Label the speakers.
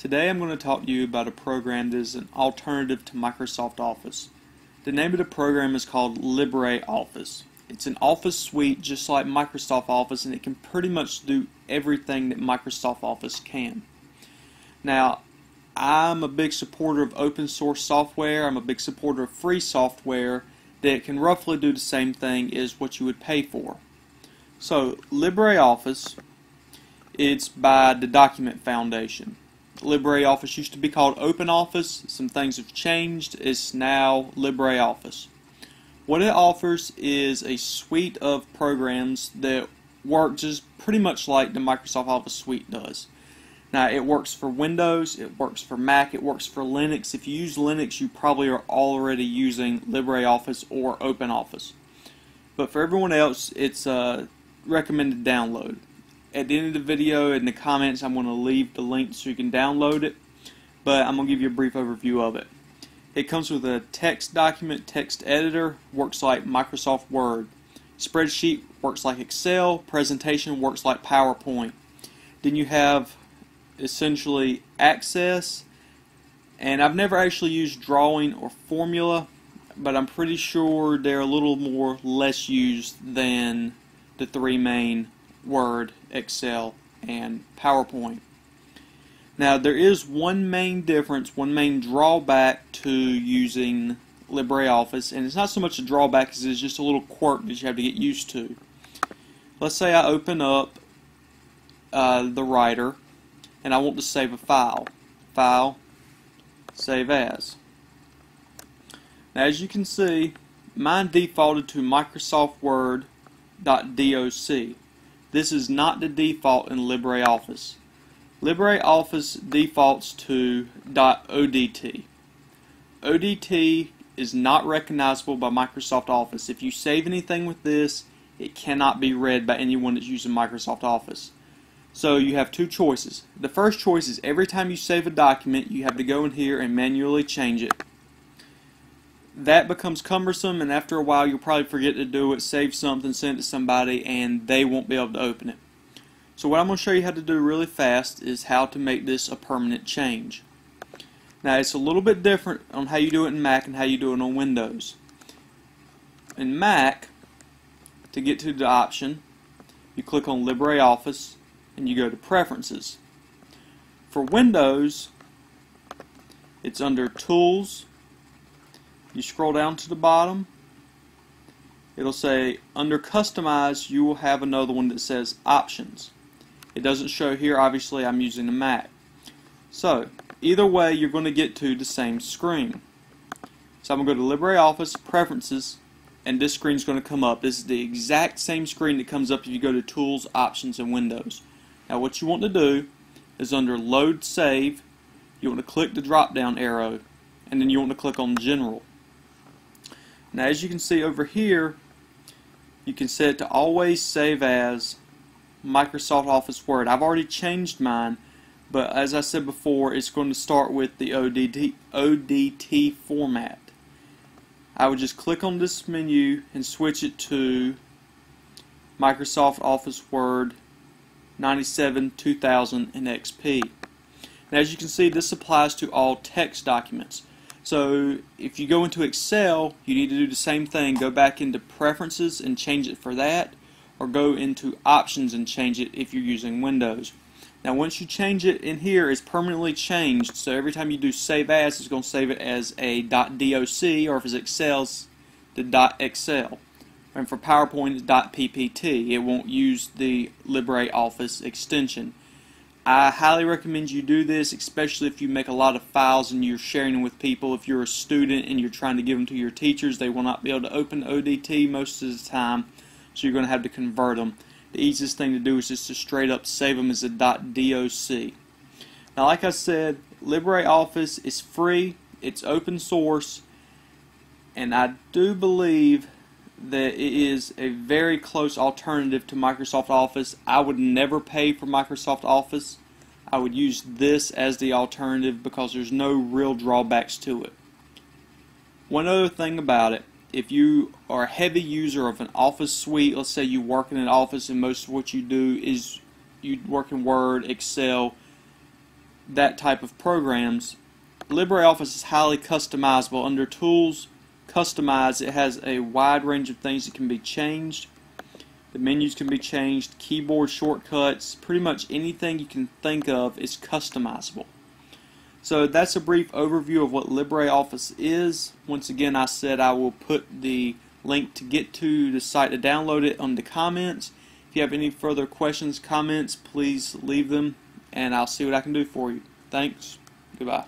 Speaker 1: Today I'm going to talk to you about a program that is an alternative to Microsoft Office. The name of the program is called Libre Office. It's an office suite just like Microsoft Office, and it can pretty much do everything that Microsoft Office can. Now, I'm a big supporter of open source software. I'm a big supporter of free software that can roughly do the same thing as what you would pay for. So, LibreOffice, it's by the Document Foundation. LibreOffice used to be called OpenOffice. Some things have changed. It's now LibreOffice. What it offers is a suite of programs that work just pretty much like the Microsoft Office suite does. Now, it works for Windows, it works for Mac, it works for Linux. If you use Linux, you probably are already using LibreOffice or OpenOffice. But for everyone else, it's a recommended download. At the end of the video, in the comments, I'm going to leave the link so you can download it, but I'm going to give you a brief overview of it. It comes with a text document, text editor, works like Microsoft Word. Spreadsheet works like Excel, presentation works like PowerPoint. Then you have essentially Access, and I've never actually used Drawing or Formula, but I'm pretty sure they're a little more less used than the three main: Word, Excel, and PowerPoint. Now, there is one main difference, one main drawback to using LibreOffice, and it's not so much a drawback as it's just a little quirk that you have to get used to. Let's say I open up the Writer, and I want to save a file. File, Save As. Now, as you can see, mine defaulted to Microsoft Word.doc. This is not the default in LibreOffice. LibreOffice defaults to .odt. ODT is not recognizable by Microsoft Office. If you save anything with this, it cannot be read by anyone that's using Microsoft Office. So you have two choices. The first choice is every time you save a document, you have to go in here and manually change it. That becomes cumbersome, and after a while you'll probably forget to do it, save something, send it to somebody, and they won't be able to open it. So what I'm going to show you how to do really fast is how to make this a permanent change. Now, it's a little bit different on how you do it in Mac and how you do it on Windows. In Mac, to get to the option, you click on LibreOffice and you go to Preferences. For Windows, it's under Tools. You scroll down to the bottom, it'll say under Customize you will have another one that says Options. It doesn't show here, obviously I'm using the Mac. So either way you're going to get to the same screen. So I'm going to go to LibreOffice, Preferences, and this screen is going to come up. This is the exact same screen that comes up if you go to Tools, Options, and Windows. Now what you want to do is under Load Save, you want to click the drop down arrow, and then you want to click on General. Now, as you can see over here, you can set it to always save as Microsoft Office Word. I've already changed mine, but as I said before, it's going to start with the ODT format. I would just click on this menu and switch it to Microsoft Office Word 97, 2000, and XP. Now, as you can see, this applies to all text documents. So if you go into Excel, you need to do the same thing. Go back into Preferences and change it for that, or go into Options and change it if you're using Windows. Now once you change it in here, it's permanently changed, so every time you do Save As, it's going to save it as a .doc, or if it's Excel, it's the .excel. And for PowerPoint, it's .ppt. It won't use the LibreOffice extension. I highly recommend you do this, especially if you make a lot of files and you're sharing them with people. If you're a student and you're trying to give them to your teachers, they will not be able to open ODT most of the time, so you're going to have to convert them. The easiest thing to do is just to straight up save them as a .doc. Now, like I said, LibreOffice is free, it's open source, and I do believe that it is a very close alternative to Microsoft Office. I would never pay for Microsoft Office. I would use this as the alternative because there's no real drawbacks to it. One other thing about it, if you are a heavy user of an Office suite, let's say you work in an office and most of what you do is you work in Word, Excel, that type of programs, LibreOffice is highly customizable. Under Tools, Customize, it has a wide range of things that can be changed. The menus can be changed, keyboard shortcuts, pretty much anything you can think of is customizable. So that's a brief overview of what LibreOffice is. Once again, I said I will put the link to get to the site to download it on the comments. If you have any further questions, comments, please leave them, and I'll see what I can do for you. Thanks. Goodbye.